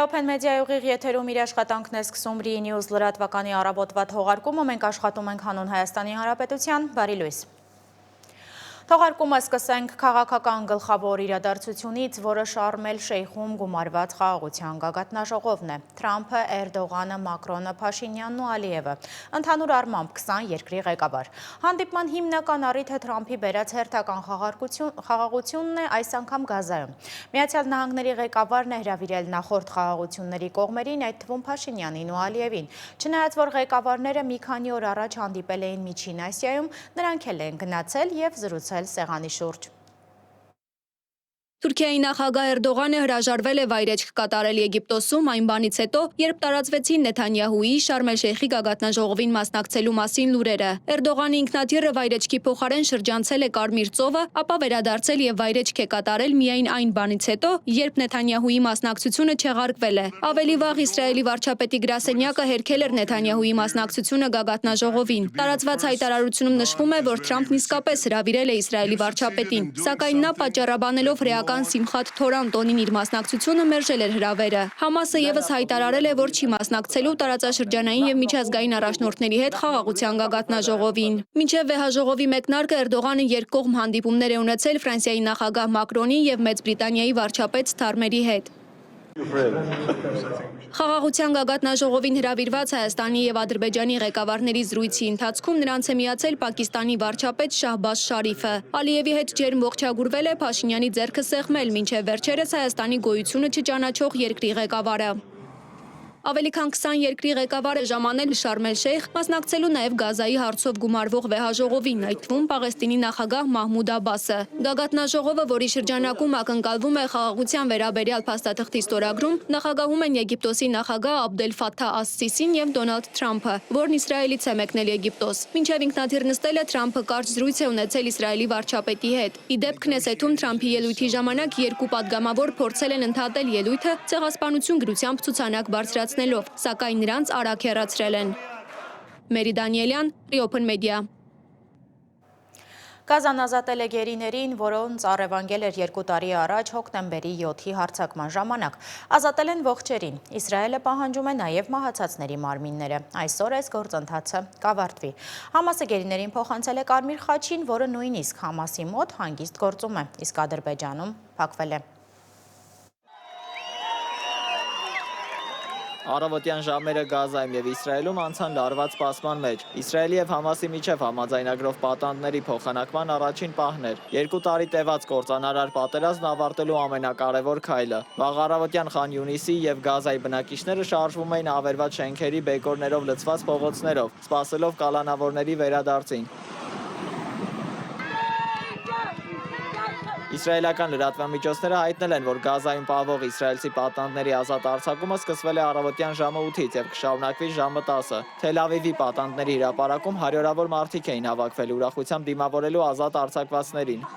Open Media ուղիղ եթերում իր աշխատանքն է սկսում Re News լրատվականի առավոտվա թողարկումը, մենք աշխատում ենք հանուն Հայաստանի Հանրապետության, բարի լույս։ Թողարկումը սկսենք քաղաքական գլխավոր իրադարձությունից, որը Շարմ էլ Շեյխում գումարված խաղաղության գագաթնաժողովն է։ Թրամփը, Էրդողանը, Մակրոնը, Փաշինյանն ու Ալիևը, ընդհանուր առմամբ 20 երկրի ղեկավար։ Հանդիպման հիմնական առիթը Թրամփի բերած հերթական խաղաղությունն է, այս անգամ Գազայում։ Միացյալ Նահանգների ղեկավարն է հրավիրել նախորդ խաղաղությունների կողմերին, այդ թվում Փաշինյանին ու Ալիևին։ Չնայած որ ղեկավարները մի քանի օր առաջ հանդիպել էին Միջին Ասիայում, նրանք էլ են գնացել եւ զրուցել սեղանի շուրջ։ Թուրքիայի նախագահ Էրդողանը հրաժարվել է վայրեջք կատարել Եգիպտոսում այն բանից հետո, երբ տարածվեցին Նեթանյահուի Շարմ էլ Շեյխի գագաթնաժողովին մասնակցելու մասին լուրերը։ Էրդողանի ինքնաթիռը վայրեջքի փոխարեն շրջանցել է Կարմիր ծովը, ապա վերադարձել եւ վայրեջք է կատարել միայն այն բանից հետո, երբ Նեթանյահուի մասնակցությունը չեղարկվել է։ Ավելի վաղ Իսրայելի վարչապետի գրասենյակը հերքել էր Նեթանյահուի մասնակցությունը գագաթնաժողովին։ Տարածված հայտարարությունում նշվում է, որ Թրամփն իսկապես հրավիրել է Իսրայելի վարչապետին, սակայն նա պատճառաբանելով ռեական Սիմխաթ Թորան տոնին իր մասնակցությունը մերժել էր հրավերը։ Համասը եւս հայտարարել է, որ չի մասնակցելու տարածաշրջանային եւ միջազգային առաջնորդների հետ խաղաղության գագաթնաժողովին։ Մինչև վեհաժողովի մեկնարկը Էրդողանը երկկողմ հանդիպումներ է ունեցել Ֆրանսիայի նախագահ Մակրոնի եւ Մեծ Բրիտանիայի վարչապետ Սթարմերի հետ։ Խաղաղության գագաթնաժողովին հրավիրված Հայաստանի եւ Ադրբեջանի ղեկավարների զրույցի ընթացքում նրանց է միացել Պակիստանի վարչապետ Շահբազ Շարիֆը։ Ալիևի հետ ջերմ ողջագուրվել է Փաշինյանի ձեռքը սեղմել, մինչև վերջերս Հայաստանի գոյությունը չճանաչող երկրի ղեկավարը։ Ավելի քան 20 երկրի ղեկավարը ժամանել Շարմ էլ Շեյխ, մասնակցելու նաև Գազայի հարցով գումարվող վեհաժողովին, այդ թվում Պաղեստինի նախագահ Մահմուդ Աբասը։ Գագաթնաժողովը, որի շրջանակում ակնկալվում է խաղաղության վերաբերյալ փաստաթղթի ստորագրում, նախագահում են Եգիպտոսի նախագահ Աբդել Ֆաթահ Աս-Սիսին եւ Դոնալդ Թրամփը, որն Իսրայելից է մեկնել Եգիպտոս։ Մինչև ինքնաթիռ նստելը Թրամփը կարճ զրույց է ունեցել Իսրայելի վարչապետի հետ։ Ի դեպ Քնեսեթում Թրամփի ելույթի ժամանակ երկու падգամավոր փորձել են ընդհատել ելույթը ցեղասպանություն գրությամբ ցուցանակ բարձրացնելով, սակայն նրանց արագ հեռացրել են։ Մերի Դանիելյան, Re Open Media։ Գազան ազատել է գերիներին, որոնց առևանգել էր 2 տարի առաջ հոկտեմբերի 7-ի հարձակման ժամանակ։ Ազատել են ողջերին։ Իսրայելը պահանջում է նաև մահացածների մարմինները։ Այսօր այս գործընթացը կավարտվի։ Համասը գերիներին փոխանցել է Կարմիր խաչին, որը նույնիսկ Համասի մոտ հանգիստ գործում է, իսկ Ադրբեջանում փակվել է։ Առավոտյան ժամերը Գազայում եւ Իսրայելում անցան լարված սպասման մեջ։ Իսրայելի եւ Համասի միջև համաձայնագրով պատանդների փոխանակման առաջին պահն էր։ 2 տարի տևած կործանարար պատերազմն ավարտելու ամենակարևոր քայլը։ Վաղ առավոտյան Խան Յունիսի եւ Գազայի բնակիչները շարժվում էին ավերված շենքերի բեկորներով լցված փողոցներով, սպասելով կալանավորների վերադարձին։ Իսրայելական լրատվամիջոցները հայտնել են, որ Գազայում պահվող իսրայելցի պատանդների ազատ արձակումը սկսվել է առավոտյան ժամը 8-ից եւ կշարունակվի ժամը 10-ը։ Թել Ավիվի պատանդների հրապարակում հարյուրավոր մարդիկ էին հավաքվել ուրախությամբ դիմավորելու ազատ արձակվածներին։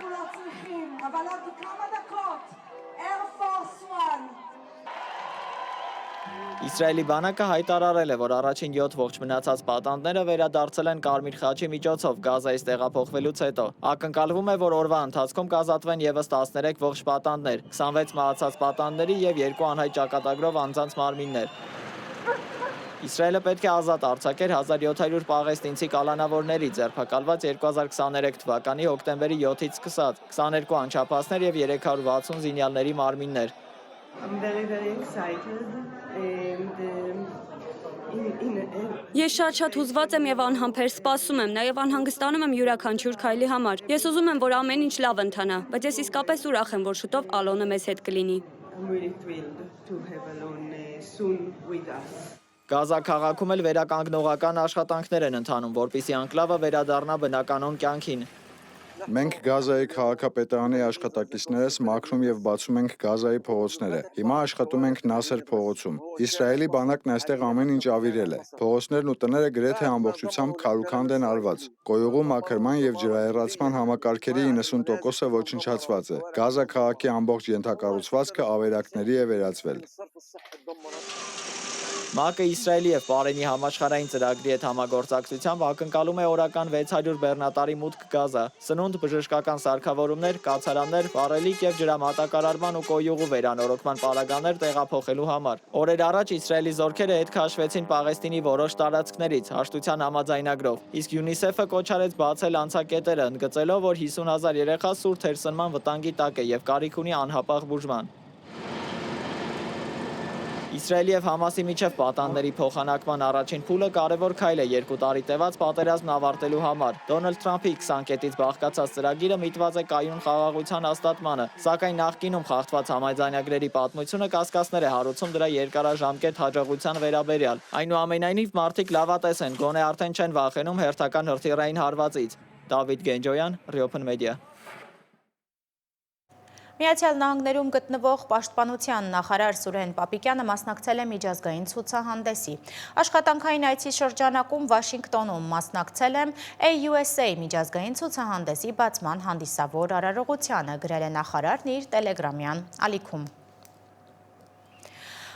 Իսրայելի բանակը հայտարարել է, որ առաջին 7 ողջ մնացած պատանդները վերադարձել են Կարմիր խաչի միջոցով Գազայից տեղափոխվելուց հետո։ Ակնկալվում է, որ օրվա ընթացքում կազատվեն եւս 13 ողջ պատանդներ, 26 մահացած պատանդների եւ 2 անհայտ ճակատագրով անձանց մարմիններ։ Իսրայելը պետք է ազատ արձակեր 1700 պաղեստինցի կալանավորների ձերբակալված 2023 թվականի հոկտեմբերի 7-ից սկսած, 22 անչափահասներ եւ 360 զինյալների մարմիններ։ Ես շատ հուզված եմ եւ անհամբեր սպասում եմ, նաեւ անհանգստանում եմ յուրաքանչյուր քայլի համար։ Ես ուզում եմ, որ ամեն ինչ լավ ընթանա, բայց ես իսկապես ուրախ եմ, որ շուտով Ալոնը մեզ հետ կլինի։ Գազա քաղաքում էլ վերականգնողական աշխատանքներ են ընթանում, որպեսզի անկլավը վերադառնա բնականոն կյանքին։ Մենք Գազայի քաղաքապետարանի աշխատակիցներս մաքրում եւ բացում ենք Գազայի փողոցները։ Հիմա աշխատում ենք Նասեր փողոցում։ Իսրայելի բանակն այստեղ ամեն ինչ ավիրել է։ Փողոցներն ու տները գրեթե ամբողջությամբ քարուքանդ են արված։ Կոյուղու մաքրման եւ ջրահեռացման համակարգերի 90%-ը ոչնչացված է։ Գազա քաղաքի ամբողջ ենթակառուցվածքը ավերակների է վերածվել։ ՄԱԿ-ը Իսրայելի եւ Բահրեյնի համաշխարհային ծրագրի հետ համագործակցությամբ ակնկալում է օրական 600 բեռնատարի մուտք Գազա, սնունդ, բժշկական սարքավորումներ, կացարաններ, վառելիք եւ ջրամատակարարման ու կոյուղու վերանորոգման պարագաներ տեղափոխելու համար։ Օրեր առաջ Իսրայելի զորքերը հետ քաշվեցին Պաղեստինի որոշ տարածքներից հաշտության համաձայնագրով, իսկ ՅՈՒՆԻՍԵՖ-ը կոչ արեց բացել անցակետերը, ընդգծելով, որ 50,000 երեխա սուր թերսնման վտանգի տակ է եւ կարիք ունի անհապաղ բուժման։ Իսրայելի եւ Համասի միջև պատանդների փոխանակման առաջին փուլը կարևոր քայլ է 2 տարի տևած պատերազմն ավարտելու համար։ Դոնալդ Թրամփի 20 կետից բաղկացած ծրագիրը միտված է կայուն խաղաղության հաստատմանը, սակայն նախկինում խախտված համաձայնագրերի պատմությունը կասկածներ է հարուցում դրա երկարաժամկետ հաջողության վերաբերյալ։ Այնուամենայնիվ մարդիկ լավատես են, գոնե արդեն չեն վախենում հերթական հրթիռային հարվածից։ Դավիթ Գենջոյան, Riopen Media։ Միացյալ Նահանգներում գտնվող պաշտպանության նախարար Սուրեն Պապիկյանը մասնակցել է միջազգային ցուցահանդեսի։ Աշխատանքային այցի շրջանակում Վաշինգտոնում մասնակցել է AUSA միջազգային ցուցահանդեսի բացման հանդիսավոր արարողությանը, գրել է նախարարն իր տելեգրամյան ալիքում։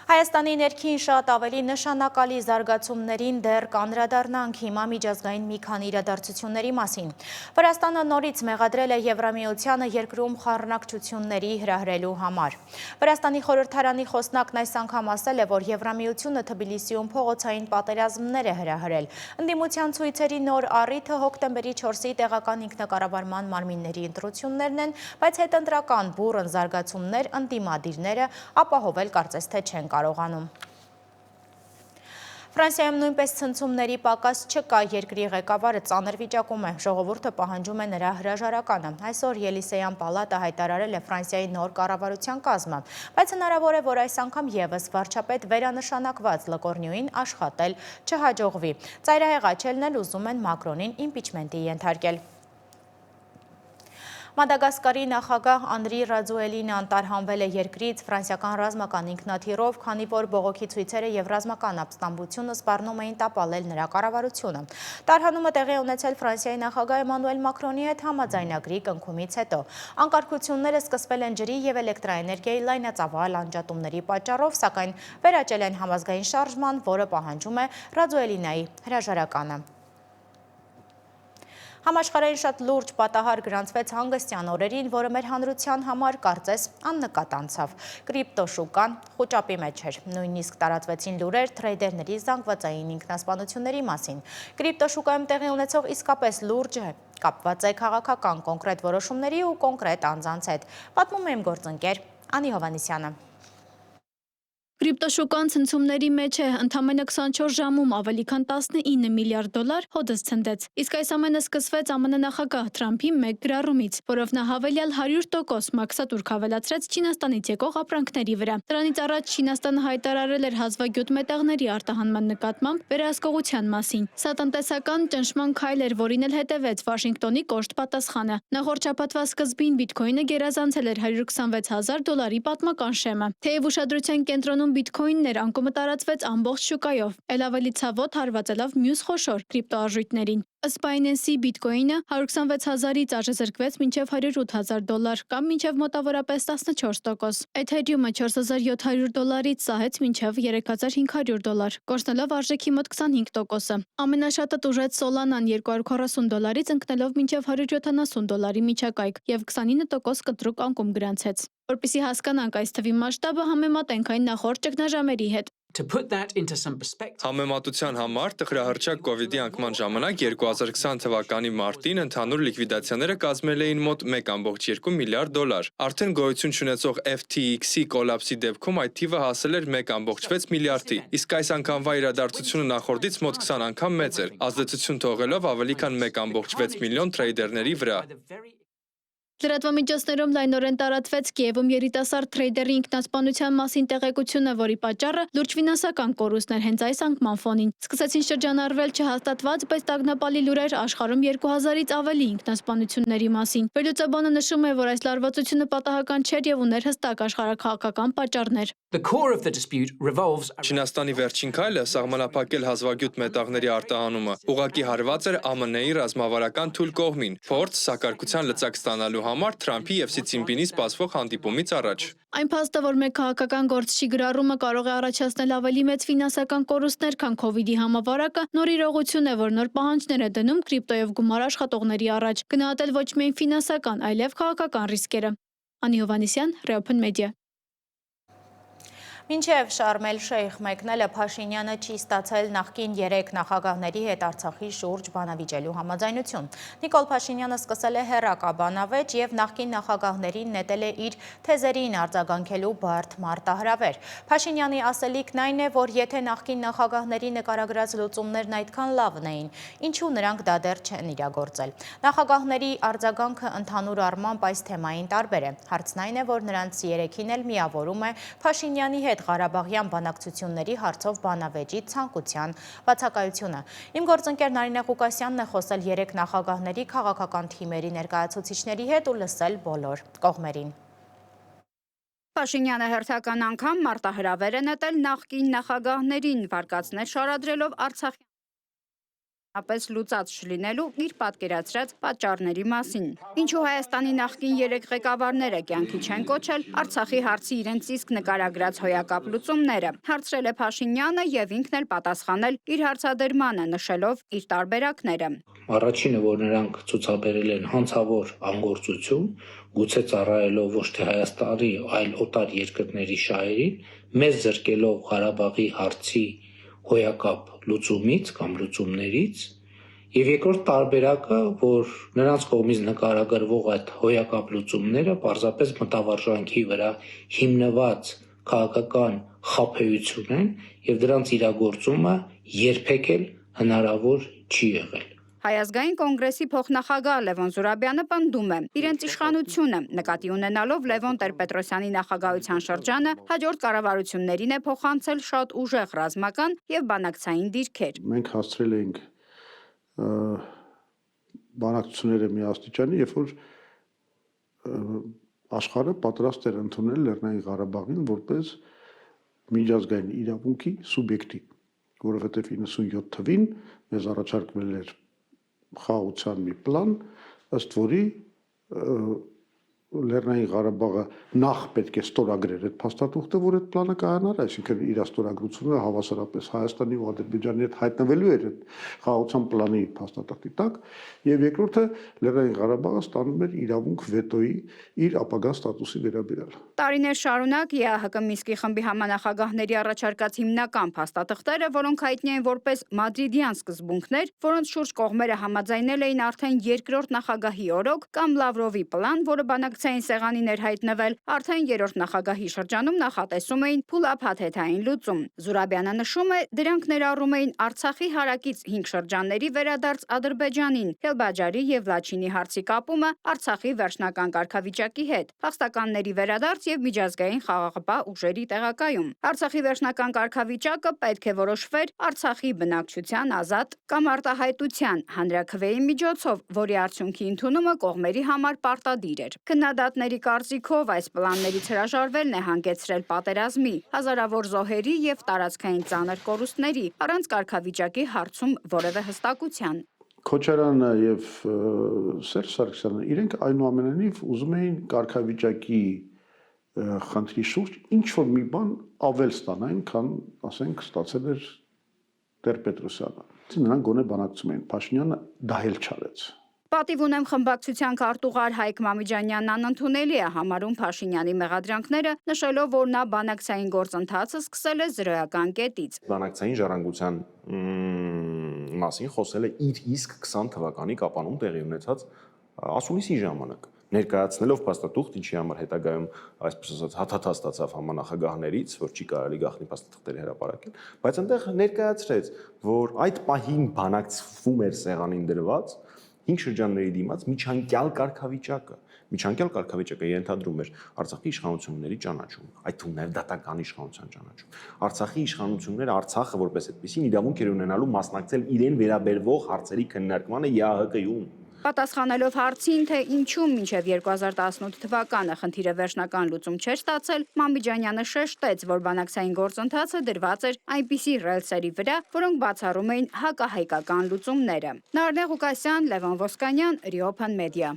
Հայաստանի ներքին շատ ավելի նշանակալի զարգացումներին դեռ կանդրադառնանք հիմա միջազգային մի քանի իրադարձությունների մասին։ Վրաստանը նորից մեղադրել է Եվրամիությանը երկրում խառնակցությունների հրահրելու համար։ Վրաստանի խորհրդարանի խոսնակն այս անգամ ասել է, որ Եվրամիությունը Թբիլիսիում փողոցային պատերազմներ է հրահրել։ Ընդդիմության ցույցերի նոր առիթը հոկտեմբերի 4-ի տեղական ինքնակառավարման մարմինների ընտրություններն են, բայց հետընտրական բուռն զարգացումներ ընդդիմադիրները ապահովել կարծես թե չեն կարողանում։ Ֆրանսիայում նույնպես ցնցումների պակաս չկա, երկրի ղեկավարը ծանր վիճակում է, ժողովուրդը պահանջում է նրա հրաժարականը։ Այսօր Ելիսեյան պալատը հայտարարել է Ֆրանսիայի նոր կառավարության կազմը, բայց հնարավոր է, որ այս անգամ եւս վարչապետ վերանշանակված Լկորնյուին աշխատել չհաջողվի։ Ծայրահեղ աչելն էլ ուզում են Մակրոնին իմպիչմենտի ենթարկել։ Մադագասկարի նախագահ Անրի Ռաձուելին անտարհանվել է երկրից ֆրանսիական ռազմական ինքնաթիռով, քանի որ բողոքի ցույցերը եւ ռազմական ապստամբությունը սպառնում էին տապալել նրա կառավարությունը։ Տարհանումը տեղի ունեցել Ֆրանսիայի նախագահ Էմանուել Մակրոնի հետ համաձայնագրի կնքումից հետո։ Անկարգությունները սկսվել են ջրի եւ էլեկտրաէներգիայի լայնածավալ անջատումների պատճառով, սակայն վերաճել են համազգային շարժման, որը պահանջում է Ռաձուելինայի հրաժարականը։ Համաշխարհային շատ լուրջ պատահար գրանցվեց հանգստյան օրերին, որը մեր հանրության համար կարծես աննկատ անցավ։ Կրիպտոշուկան խուճապի մեջ էր։ Նույնիսկ տարածվեցին լուրեր թրեյդերների զանգվածային ինքնասպանությունների մասին։ Կրիպտոշուկայում տեղի ունեցող իսկապես լուրջ է, կապված է քաղաքական կոնկրետ որոշումների ու կոնկրետ անձանց հետ։ Պատմում է իմ գործընկեր Անի Հովանեսյանը։ Կրիպտոշուկան ցնցումների մեջ է, ընդամենը 24 ժամում ավելի քան 19 միլիարդ դոլար հոդս ցնդեց։ Իսկ այս ամենը սկսվեց ԱՄՆ նախագահ Թրամփի մեկ գրառումից, որով նա հավելյալ 100% մաքսատուրք ավելացրեց Չինաստանից եկող ապրանքների վրա։ Դրանից առաջ Չինաստանը հայտարարել էր հազվագյուտ մետաղների արտահանման նկատմամբ վերահսկողության մասին։ Սա տնտեսական ճնշման քայլ էր, որին էլ հետևեց Վաշինգտոնի կոշտ պատասխանը։ Նախորդ շաբաթվա սկզբին բիտքոինը գերազանցել էր $126,000 պատմական շեմը։ Թեև ուշադրության կենտրոնում բիտքոինն էր, անկումը տարածվեց ամբողջ շուկայով, էլ ավելի ցավոտ հարվածելով մյուս խոշոր կրիպտոարժույթներին։ Ըստ Binance-ի բիտքոինը 126,000-ից արժեզրկվեց մինչև $108,000 կամ մինչև մոտավորապես 14%։ Ethereum-ը $4,700-ից սահեց մինչև $3,500, կորցնելով արժեքի մոտ 25%-ը։ Ամենաշատը տուժեց Solana-ն $240-ից ընկնելով մինչև $170 միջակայք եւ 29% կտրուկ անկում գրանցեց։ Որպեսզի հասկանանք այս թվի մասշտաբը, համեմատենք այն նախորդ ճգնաժամերի հետ։ Համեմատության համար տխրահռչակ կովիդի անկման ժամանակ 2020 թվականի մարտին ընդհանուր լիկվիդացիաները կազմել էին մոտ $1,2 միլիարդ։ Արդեն գոյություն չունեցող FTX-ի կոլապսի դեպքում այդ թիվը հասել էր 1,6 միլիարդի, իսկ այս անգամվա իրադարձությունը նախորդից մոտ 20 անգամ մեծ էր, ազդեցություն թողելով ավելի քան 1,6 միլիոն թրեյդերների վրա։ Լրատվամիջոցներում լայնորեն տարածվեց Կիևում երիտասարդ թրեյդերի ինքնասպանության մասին տեղեկությունը, որի պատճառը լուրջ ֆինանսական կորուստներ հենց այս անկման ֆոնին։ Սկսեցին շրջանառվել չհաստատված, բայց տագնապալի լուրեր աշխարհում 2000-ից ավելի ինքնասպանությունների մասին։ Վերլուծաբանը նշում է, որ այս լարվածությունը պատահական չէր եւ ուներ հստակ աշխարհաքաղաքական պատճառներ։ Չինաստանի վերջին քայլը սահմանափակել հազվագյուտ մետաղների արտահանումը ուղղակի հարված էր ԱՄՆ-ի ռազմավարական թույլ կողմին, փորձ սակարկության լծակ ստանալու համար Թրամփի եւ Սի Ցինպինի սպասվող հանդիպումից առաջ։ Այն փաստը, որ մեկ քաղաքական գործչի գրառումը կարող է առաջացնել ավելի մեծ ֆինանսական կորուստներ, քան COVID-ի համավարակը, նոր իրողություն է, որ նոր պահանջներ է դնում կրիպտոյով գումար աշխատողների առաջ, գնահատել ոչ միայն ֆինանսական, այլև քաղաքական ռիսկերը։ Անի Հովհաննիսյան, Reopen Media։ Մինչև Շարմ էլ Շեյխ մեկնելը Փաշինյանը չի ստացել նախկին 3 նախագահների հետ Արցախի շուրջ բանավիճելու համաձայնություն։ Նիկոլ Փաշինյանը սկսել է հեռակաբանավեճ եւ նախկին նախագահներին նետել է իր թեզերին արձագանքելու բարդ մարտահրավեր։ Փաշինյանի ասելիքն այն է, որ եթե նախկին նախագահների նկարագրած լուծումներն այդքան լավն էին, ինչու նրանք դա դեռ չեն իրագործել։ Նախագահների արձագանքը ընդհանուր առմամբ այս թեմային տարբեր է։ Հարցն այն է, որ նրանց 3-ին էլ միավորում է Փաշինյանի հետ Ղարաբաղյան բանակցությունների հարցով բանավեճի ցանկության բացակայությունը։ Իմ գործընկեր Նարինե Ղուկասյանն է խոսել 3 նախագահների քաղաքական թիմերի ներկայացուցիչների հետ ու լսել բոլոր կողմերին։ Փաշինյանը հերթական անգամ մարտահրավեր է նետել նախկին նախագահներին, վարկածներ շարադրելով Արցախի ապես լուծած չլինելու իր պատկերացրած պատճառների մասին։ Ինչու Հայաստանի նախկին 3 ղեկավարները կյանքի չեն կոչել Արցախի հարցի իրենց իսկ նկարագրած հոյակապ լուծումները, հարցրել է Փաշինյանը եւ ինքն էլ պատասխանել իր հարցադրմանը, նշելով իր տարբերակները։ Առաջինը, որ նրանք ցուցաբերել են հանցավոր անգործություն, գուցե ծառայելով ոչ թե Հայաստանի, այլ օտար երկրների շահերին, մեզ զրկելով Ղարաբաղի հարցի հոյակապ լուծումից կամ լուծումներից, եւ երկրորդ տարբերակը, որ նրանց կողմից նկարագրվող այդ հոյակապ լուծումները պարզապես մտավարժանքի վրա հիմնված քաղաքական խաբեություն են եւ դրանց իրագործումը երբեք էլ հնարավոր չի եղել։ Հայ ազգային կոնգրեսի փոխնախագահ Լևոն Զուրաբյանը պնդում է իրենց իշխանությունը, նկատի ունենալով Լևոն Տեր-Պետրոսյանի նախագահության շրջանը, հաջորդ կառավարություններին է փոխանցել շատ ուժեղ ռազմական եւ բանակցային դիրքեր։ Մենք հասցրել էինք բանակցությունները մի աստիճանի, երբ որ աշխարհը պատրաստ էր ընդունել Լեռնային Ղարաբաղին որպես միջազգային իրավունքի սուբյեկտի, որովհետեւ 97 թվին մեզ առաջարկվել էր խաղաղության մի պլան, ըստ որի Լեռնային Ղարաբաղը նախ պետք է ստորագրեր այդ փաստաթուղթը, որ այդ պլանը կայանար, այսինքն իր ստորագրությունը հավասարապես Հայաստանի ու Ադրբեջանի հետ հայտնվելու էր այդ խաղաղության պլանի փաստաթղթի տակ, եւ երկրորդը Լեռնային Ղարաբաղը ստանում էր իրավունք վետոյի իր ապագա ստատուսի վերաբերյալ։ Տարիներ շարունակ ԵԱՀԿ Մինսկի խմբի համանախագահների առաջարկած հիմնական փաստաթղթերը, որոնք հայտնի են որպես մադրիդյան սկզբունքներ, որոնց շուրջ կողմերը համաձայնել էին արդեն երկրորդ նախագահի օրոք կամ Լավրովի պլան, որը բանակցային սեղանին էր հայտնվել, արդեն երրորդ նախագահի շրջանում նախատեսում էին փուլափաթեթային լուծում։ Զուրաբյանը նշում է, դրանք ներառում էին Արցախի հարակից 5 շրջանների վերադարձ Ադրբեջանին, Քելբաջարի եւ Լաչինի հարցի կապումը Արցախի վերջնական կարգավիճակի հետ, փախստականների վերադարձ եւ միջազգային խաղաղապահ ուժերի տեղակայում։ Արցախի վերջնական կարգավիճակը պետք է որոշվեր Արցախի բնակչության ազատ կամ արտահայտության հանրաքվեի միջոցով, որի արդյունքի ընդունումը կողմերի համար պարտադիր էր։ Քննադատների կարծիքով այս պլաններից հրաժարվելն է հանգեցրել պատերազմի, հազարավոր զոհերի եւ տարածքային ծանր կորուստների, առանց կարգավիճակի հարցում որևէ հստակության։ Քոչարյանը եւ Սերժ Սարգսյանը իրենք այնուամենայնիվ ուզում էին կարգավիճակի խնդրի շուրջ ինչ որ մի բան ավել ստանային, քան, ասենք, ստացել էր Տեր-Պետրոսյանը։ Նրանք գոնե բանակցում էին, Փաշինյանը դա էլ չարեց։ Պատիվ ունեմ խմբակցության քարտուղար Հայկ Մամիջանյանն անընդունելի է համարում Փաշինյանի մեղադրանքները, նշելով, որ նա բանակցային գործընթացը սկսել է զրոյական կետից։ Բանակցային ժառանգության մասին խոսել է իր իսկ 20 թվականի կապանում տեղի ունեցած ասուլիսի ժամանակ, ներկայացնելով փաստաթուղթ, ինչի համար հետագայում այսպես ասած հաթաթա ստացավ համանախագահներից, որ չի կարելի գաղտնի փաստաթղթերի հրապարակել, բայց այնտեղ ներկայացրեց, որ այդ պահին բանակցվում էր սեղանին դրված 5 շրջանների դիմաց միջանկյալ կարգավիճակը ենթադրում էր Արցախի իշխանությունների ճանաչում, այդ թվում նաև դատական իշխանության ճանաչում։ Արցախի իշխանությունները Արցախը որպես այդպեսին իրավունք էր ունենալու մասնակցել իրեն վերաբերվող հարցերի քննարկմանը ԵԱՀԿ-ում։ Պատասխանելով հարցին, թե ինչու մինչև 2018 թվականը խնդիրը վերջնական լուծում չէր ստացել, Մամիջանյանը շեշտեց, որ բանակցային գործընթացը դրված էր այնպիսի ռելսերի վրա, որոնք բացառում էին հակահայկական լուծումները։ Նարինե Ղուկասյան, Լևոն Ոսկանյան, Reopen Media։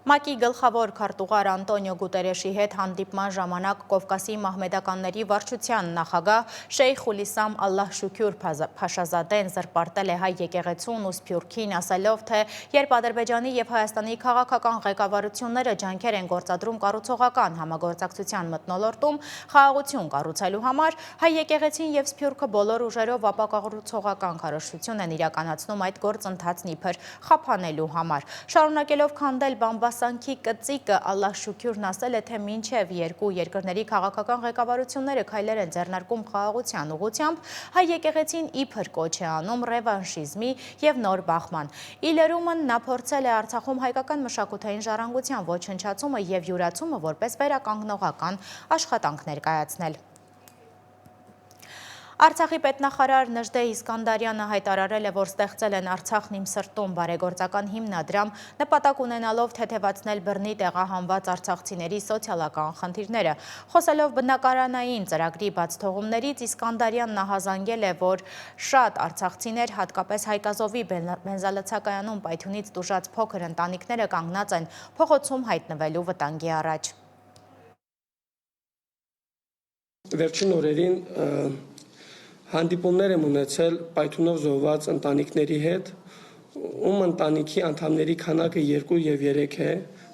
ՄԱԿ-ի գլխավոր քարտուղար Անտոնիո Գուտերեշի հետ հանդիպման ժամանակ Կովկասի մահմեդականների վարչության նախագահ Շեյխ Խուլիսամ Ալլահ-Շուքյուր Փաշազադեն զրպարտել է հայ եկեղեցուն ու Սփյուռքին, ասելով, թե երբ Ադրբեջանի և Հայաստանի քաղաքական ղեկավարությունները ջանքեր են գործադրում կառուցողական համագործակցության մթնոլորտում խաղաղություն կառուցելու համար, հայ եկեղեցին և Սփյուռքը բոլոր ուժերով ապակառուցողական քարոզչություն են իրականացնում այդ գործընթացն իբր խափանելու համար։ Շարունակելով քանդել բամբասանքի կծիկը, Ալլահ-Շուքյուրն ասել է, թե մինչև երկու երկրների քաղաքական ղեկավարությունները քայլեր են ձեռնարկում խաղաղության ուղղությամբ, հայ եկեղեցին իբր կոչ է անում ռևանշիզմի և նոր բախման։ Ի լրումն նա փորձել է Արցախում հայկական մշակութային ժառանգության ոչնչացումը և յուրացումը որպես վերականգնողական աշխատանք ներկայացնել։ Արցախի պետնախարար Նժդե Իսկանդարյանը հայտարարել է, որ ստեղծել են Արցախն իմ սրտում բարեգործական հիմնադրամ, նպատակ ունենալով թեթևացնել բռնի տեղահանված արցախցիների սոցիալական խնդիրները։ Խոսելով բնակարանային ծրագրի բացթողումներից, Իսկանդարյանն ահազանգել է, որ շատ արցախցիներ, հատկապես Հայկազովի բենզալցակայանում պայթյունից տուժած փոքր ընտանիքները կանգնած են փողոցում հայտնվելու վտանգի առաջ։ Վերջին օրերին հանդիպումներ եմ ունեցել պայթյունով զոհված ընտանիքների հետ, ում ընտանիքի անդամների քանակը 2 և 3 է,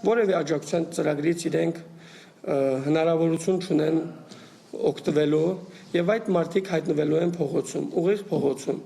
որևէ աջակցության ծրագրից իրենք հնարավորություն չունեն օգտվելու եւ այդ մարդիկ հայտնվելու են փողոցում, ուղիղ փողոցում։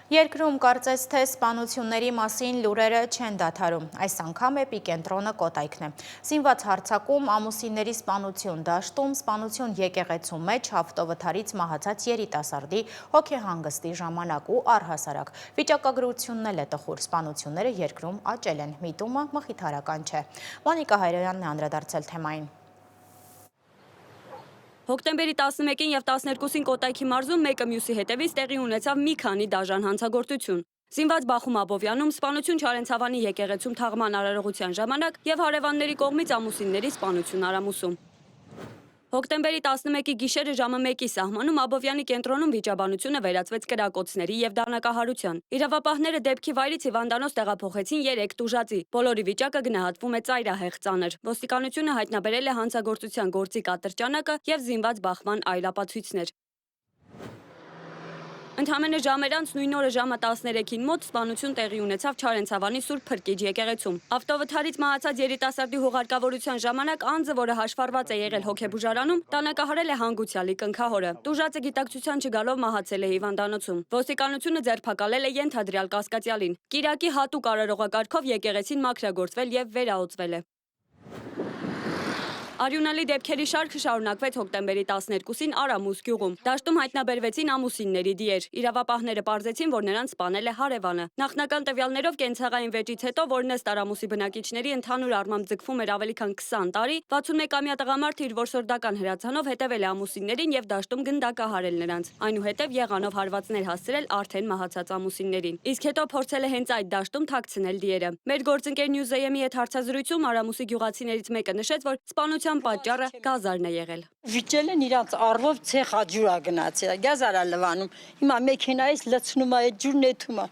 Երկրում կարծես թե սպանությունների մասին լուրերը չեն դադարում։ Այս անգամ էպիկենտրոնը Կոտայքն է։ Զինված հարձակում, ամուսինների սպանություն դաշտում, սպանություն եկեղեցու մեջ, ավտովթարից մահացած երիտասարդի հոգեհանգստի ժամանակ ու առհասարակ։ Վիճակագրությունն էլ է տխուր, սպանությունները երկրում աճել են, միտումը մխիթարական չէ։ Մոնիկա Հայրոյանն է անդրադարձել թեմային։ Հոկտեմբերի 11-ին և 12-ին Կոտայքի մարզում մեկը մյուսի հետևից տեղի ունեցավ մի քանի դաժան հանցագործություն։ Զինված Բախում Աբովյանում սպանություն Չարենցավանի եկեղեցում թաղման արարողության ժամանակ և հարևանների կողմից ամուսինների սպանություն Արամուսում։ Հոկտեմբերի 11-ի գիշերը ժամը 1-ի սահմանում Աբովյանի կենտրոնում վիճաբանությունը վերածվեց կրակոցների և դառնակահարության։ Իրավապահները դեպքի վայրից հիվանդանոց տեղափոխեցին 3 տուժածի։ Բոլորի վիճակը գնահատվում է ծայրահեղ ծանր։ Ոստիկանությունը հայտնաբերել է հանցագործության գործի կատրճանակը և զինված բախման այլ ապացույցներ։ Ընդամենը ժամեր անց նույն օրը ժամը 13-ին մոտ սպանություն տեղի ունեցավ Չարենցավանի Սուրբ Փրկիչ եկեղեցում։ Ավտովթարից մահացած երիտասարդի հուղարկավորության ժամանակ անձը, որը հաշվառված է եղել հոգեբուժարանում, տանակահարել է հանգուցյալի կնքահորը։ Տուժածը գիտակցության չգալով մահացել է հիվանդանոցում։ Ոստիկանությունը ձերբակալել է ենթադրյալ կասկածյալին։ Կիրակի հատուկ արարողակարգով եկեղեցին մաքրագործվել և վերաօծվել է։ Արյունալի դեպքերի շարքը շարունակվեց հոկտեմբերի 12-ին Արամուս գյուղում։ Դաշտում հայտնաբերվեցին ամուսինների դիեր։ Իրավապահները պարզեցին, որ նրանց սպանել է հարևանը։ Նախնական տվյալներով կենցաղային վեճից հետո, որն ըստ Արամուսի բնակիչների ընդհանուր առմամբ ձգվում էր ավելի քան 20 տարի, 61-ամյա տղամարդը իր որսորդական հրացանով հետևել է ամուսիններին և դաշտում գնդակահարել նրանց։ Այնուհետև եղանով հարվածներ հասցրել արդեն մահացած ամուսիններին։ Իսկ հետո փորձել է հենց այդ դաշտում թաքցնել դիերը։ Մեր գործընկեր Նյուզեյեմի հետ հարցազրույցում Արամուսի գյուղացիներից մեկը նշեց, որ սպանության պատճառը գազարն է եղել։ Վիճել են իրանց առվով ցեխա ջուրա գնացել, գազարա լվանում։ Հիմա մեքենայից լցնում է այդ ջուրն էթում է։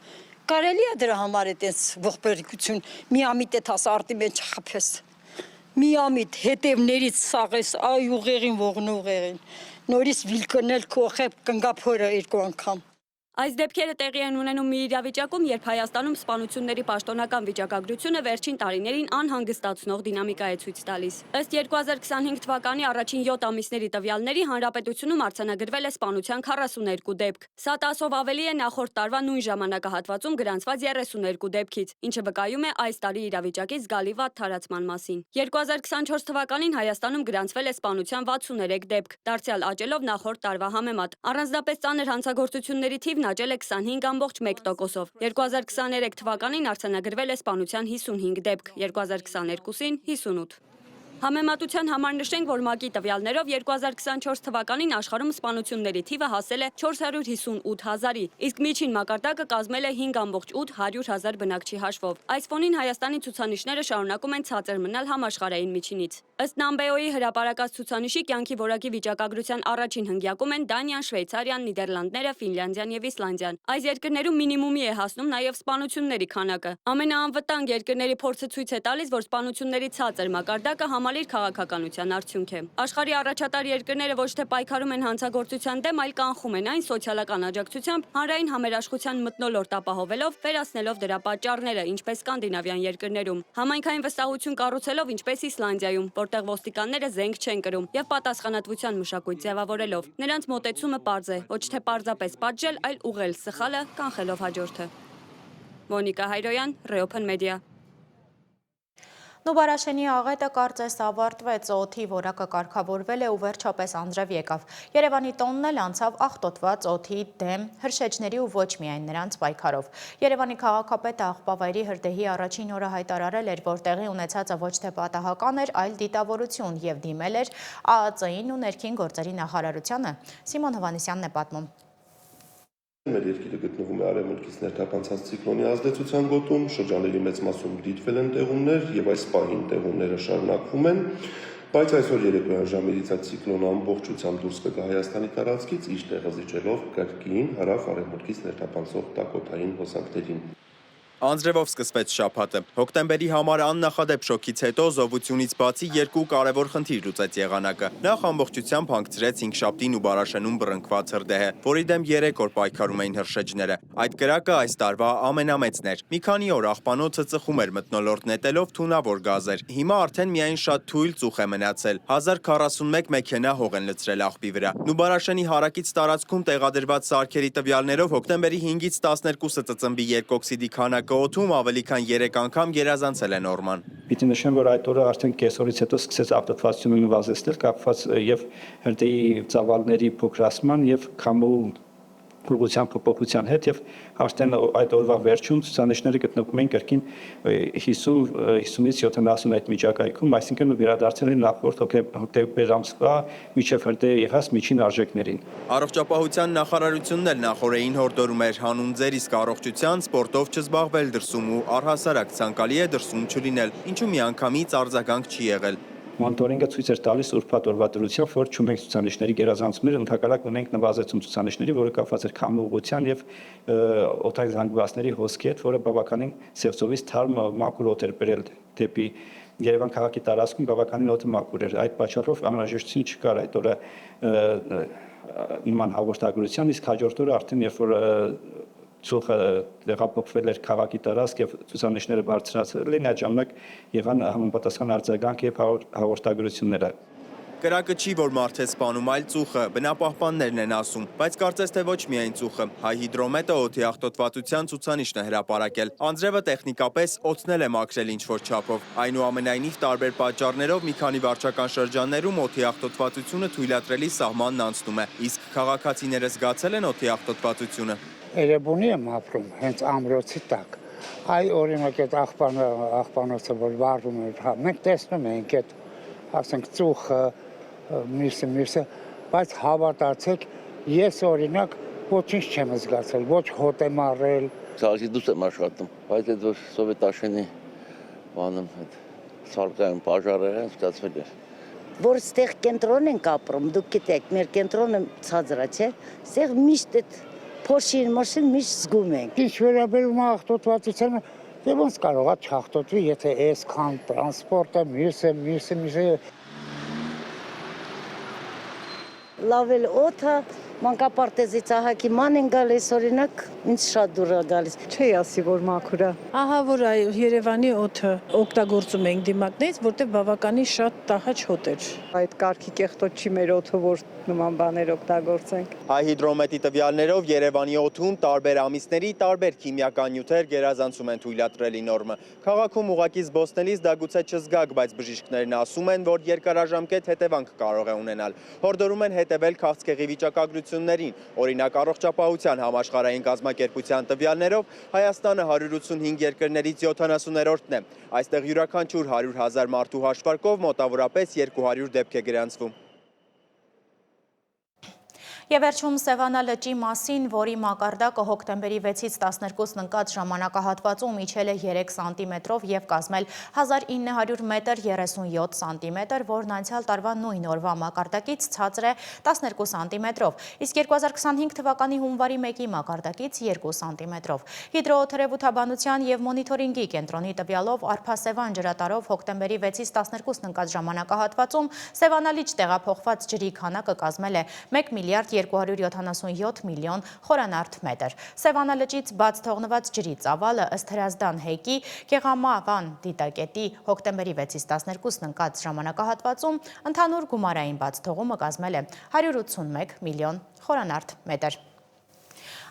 Կարելի է դրա համար այդպես ողբերգություն միամիտ էթաս արտի մեջ խփես։ Միամիտ հետևներից սաղես այ ուղեղին ողնուղեղին։ Նորից վիլկնել քոխებ կնգափորը երկու անգամ։ Այս դեպքերը տեղի են ունենում մի իրավիճակում, երբ Հայաստանում սպանությունների պաշտոնական վիճակագրությունը վերջին տարիներին անհանգստացնող դինամիկա է ցույց տալիս։ Ըստ 2025 թվականի առաջին 7 ամիսների տվյալների Հանրապետությունում արձանագրվել է սպանության 42 դեպք։ Սա 10-ով ավելի է նախորդ տարվա նույն ժամանակահատվածում գրանցված 32 դեպքից, ինչը վկայում է այս տարի իրավիճակի զգալի վատ թարացման մասին։ 2024 թվականին Հայաստանում գրանցվել է սպանության 63 դեպք, դարձյալ աճելով նախորդ տարվա համեմատ։ Առանձնապես ծանր հանցագործությունների թիվն աճել է 25.1%-ով։ 2023 թվականին արձանագրվել է սպանության 55 դեպք, 2022-ին 58։ Համեմատության համար նշենք, որ ՄԱԿ-ի տվյալներով 2024 թվականին աշխարհում սպանությունների թիվը հասել է 458 հազարի, իսկ միջին մակարդակը կազմել է 5,8 բնակչի հաշվով։ Այս ֆոնին Հայաստանի ցուցանիշները շարունակում են ցածր մնալ համաշխարհային միջինից։ Ըստ Նամբեոյի հրապարակած ցուցանիշի կյանքի որակի վիճակագրության առաջին հնգյակում են Դանիան, Շվեյցարիան, Նիդերլանդները, Ֆինլանդիան եւ Իսլանդիան։ Այս երկրներում մինիմումի է հասնում նաեւ սպանությունների քանակը։ Ամենաանվտանգ երկրների փորձը ցույց է տալիս, որ սպանությունների ցածր մակարդակը համալիր քաղաքականության արդյունք է։ Աշխարհի առաջատար երկրները ոչ թե պայքարում են հանցագործության դեմ, այլ կանխում են այն սոցիալական աջակցությամբ, հանրային համերաշխության մթնոլորտ ապահովելով, վերացնելով դրա պատճառները, ինչպես սկանդինավյան երկրներում։ Համայնքային վստահություն կառուցելով, ինչպես Իսլանդիայում, որտեղ ոստիկանները զենք չեն կրում, եւ պատասխանատվության մշակույթ ձևավորելով։ Նրանց մոտեցումը պարզ է, ոչ թե պարզապես պատժել, այլ ուղղել սխալը, կանխելով հաջորդը։ Մոնիկա Հայրոյան, Reopen Media։ Նուբարաշենի աղետը կարծես ավարտվեց, օդի որակը կարգավորվել է ու վերջապես անձրև եկավ։ Երևանի տոնն էլ անցավ աղտոտված օդի դեմ հրշեջների ու ոչ միայն նրանց պայքարով։ Երևանի քաղաքապետը աղբավայրի հրդեհի առաջին օրը հայտարարել էր, որ տեղի ունեցածը ոչ թե պատահական էր, այլ դիտավորություն եւ դիմել էր ԱԱԾ-ին ու ներքին գործերի նախարարությանը։ Սիմոն Հովանեսյանն է պատմում։ Մեր երկիրը գտնվում է արևմուտքից ներթափանցած ցիկլոնի ազդեցության գոտում, շրջանների մեծ մասում դիտվել են տեղումներ եւ այս պահին տեղումները շարունակվում են, բայց այսօր երեկոյան ժամերից այդ ցիկլոնը ամբողջությամբ դուրս կգա Հայաստանի տարածքից, իր տեղը զիջելով կրկին հարավ-արևմուտքից ներթափանցող տակոթային հոսանքներին։ Անձրևով սկսվեց շաբաթը։ Հոկտեմբերի համար աննախադեպ շոկից հետո զովությունից բացի երկու կարևոր խնդիր լուծեց եղանակը։ Նախ ամբողջությամբ հանգցրեց հինգշաբթին ու Բարաշենում բռնկված հրդեհը, որի դեմ 3 օր պայքարում էին հրշեջները։ Այդ կրակը այս տարվա ամենամեծն էր։ Մի քանի օր աղբանոցը ծխում էր մթնոլորտ նետելով թունավոր գազեր։ Հիմա արդեն միայն շատ թույլ ծուխ է մնացել։ 1041 մեքենա հող են լցրել աղբի վրա։ Նուբարաշենի հարակից տարածքում տեղադրված սարքերի տվյալներով հոկտեմբերի 5-ից 12-ը ծծմբի երկօքսիդի քանակը օդում ավելի քան 3 անգամ գերազանցել է նորման։ Պիտի նշեմ, որ այդ օրը արդեն կեսօրից հետո սկսեց աղտոտվածությունը նվազեցնել կապված եւ հրդեհի ծավալների փոքրացման եւ քամու ուղղության փոփոխության հետ եւ արդեն այդ օրվա վերջում ցուցանիշները գտնվում են կրկին 50-ից 70 այդ միջակայքում, այսինքն վերադարձել են նախորդ հոկտեմբեր ամսվա միջև հրդեհ եղած միջին արժեքներին։ Առողջապահության նախարարությունն էլ նախորդին հորդորում էր հանուն ձեր իսկ առողջության սպորտով չզբաղվել դրսում ու առհասարակ ցանկալի է դրսում չլինել, ինչու միանգամից արձագանք չի եղել։ Մոնիտորինգը ցույց էր տալիս ուրբաթ օրվա դրությամբ, որ չունենք ցուցանիշների գերազանցումներ, ընդհակառակ ունենք նվազեցում ցուցանիշների, որը կապված էր քամու ուղղության եւ օդային զանգվածների հոսքի հետ, որը բավականին սևծովից թարմ մաքուր օդ էր բերել դեպի Երևան քաղաքի տարածքում, բավականին օդը մաքուր էր։ Այդ պատճառով անհրաժեշտություն չկար այդ օրը նման հաղորդագրության, իսկ հաջորդ օրը արդեն երբ որ ծուխը տեղափոխվել էր քաղաքի տարածք եւ ցուցանիշները բարձրացել են, այդ ժամանակ եղան համապատասխան արձագանք եւ հաղորդագրությունները։ Կրակը չի, որ մարդ է սպանում, այլ ծուխը, բնապահպաններն են ասում, բայց կարծես թե ոչ միայն ծուխը։ Հայհիդրոմետը օդի աղտոտվածության ցուցանիշն է հրապարակել։ Անձրևը տեխնիկապես օդնել է մաքրել ինչ-որ չափով։ Այնուամենայնիվ տարբեր պատճառներով մի քանի վարչական շրջաններում օդի աղտոտվածությունը թույլատրելի սահմանն անցնում է, իսկ քաղաքացիները զգացել են օդի աղտոտվածությունը։ Երևանի եմ ապրում, հենց ամրոցի տակ։ Այ օրինակ այդ աղբանոցը, որ վարվում էր, մենք տեսնում ենք այդ, ասենք, ծուխը, մյուսը, բայց հավատացեք, ես օրինակ ոչինչ չեմ զգացել, ոչ հոտ եմ առել։ Քաղաքի դուրս եմ աշխատում, բայց այդ որ սովետաշենի բանում այդ սարքային պաժարերը ստացվել էր։ Որ ստեղ կենտրոն ենք ապրում, դուք գիտեք, մեր կենտրոնը ցածր է, չէ՞։ Ստեղ միշտ այդ փոշին մոշին միշտ զգում ենք։ Ինչ վերաբերում է աղտոտվածությանը, դե ոնց կարող է չաղտոտվի, եթե այսքան տրանսպորտը, մյուսը լավ էլ օդը մանկապարտեզից ահագի ման են գալիս, օրինակ, ինձ շատ դուր է գալիս։ Չի ասի, որ մաքուր է։ Ահա որ Երևանի օդը օգտագործում ենք դիմակներից, որտեղ բավականին շատ տհաճ հոտ էր։ Այդ կարգի կեղտոտ չի մեր օդը, որ նման բաներ օգտագործենք։ Հայհիդրոմետի տվյալներով Երևանի օդում տարբեր ամիսների տարբեր քիմիական նյութեր գերազանցում են թույլատրելի նորմը։ Քաղաքում ուղղակի զբոսնելիս դա գուցե չզգաք, բայց բժիշկներն ասում են, որ երկարաժամկետ հետևանք կարող է ունենալ։ Հորդորում են հետևել քաղցկեղի վիճակագրության հարաբերություններին։ Օրինակ առողջապահության համաշխարհային կազմակերպության տվյալներով Հայաստանը 185 երկրներից 70-րդն է։ Այստեղ յուրաքանչյուր 100,000 մարդու հաշվարկով մոտավորապես 200 դեպք է գրանցվում։ Եվ վերջում Սևանա լճի մասին, որի մակարդակը հոկտեմբերի 6-ից 12-ն ընկած ժամանակահատվածում իջել է 3 սանտիմետրով և կազմել 1900 մետր 37 սանտիմետր, որն անցյալ տարվա նույն օրվա մակարդակից ցածր է 12 սանտիմետրով, իսկ 2025 թվականի հունվարի 1-ի մակարդակից 2 սանտիմետրով։ Հիդրոթերապևտաբանության և մոնիթորինգի կենտրոնի տվյալով Արփասևան ջրատարով հոկտեմբերի 6-ից 12-ն ընկած ժամանակահատվածում Սևանա լիճ տեղափոխված ջրի քանակը կազմել է 1 միլիարդ 277 միլիոն խորանարդ մետր։ Սևանա լճից բաց թողնված ջրի ծավալը ըստ Հրազդան հեկի Գեղամավան դիտակետի հոկտեմբերի 6-ից 12-ն ընկած ժամանակահատվածում ընդհանուր գումարային բաց թողումը կազմել է 181 միլիոն խորանարդ մետր։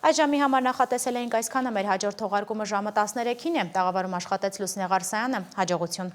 Այս ժամի համար նախատեսել էինք այսքանը, մեր հաջորդ թողարկումը ժամը 13-ին է, տաղավարում աշխատեց Լուսինե Ղարսայանը, հաջողություն։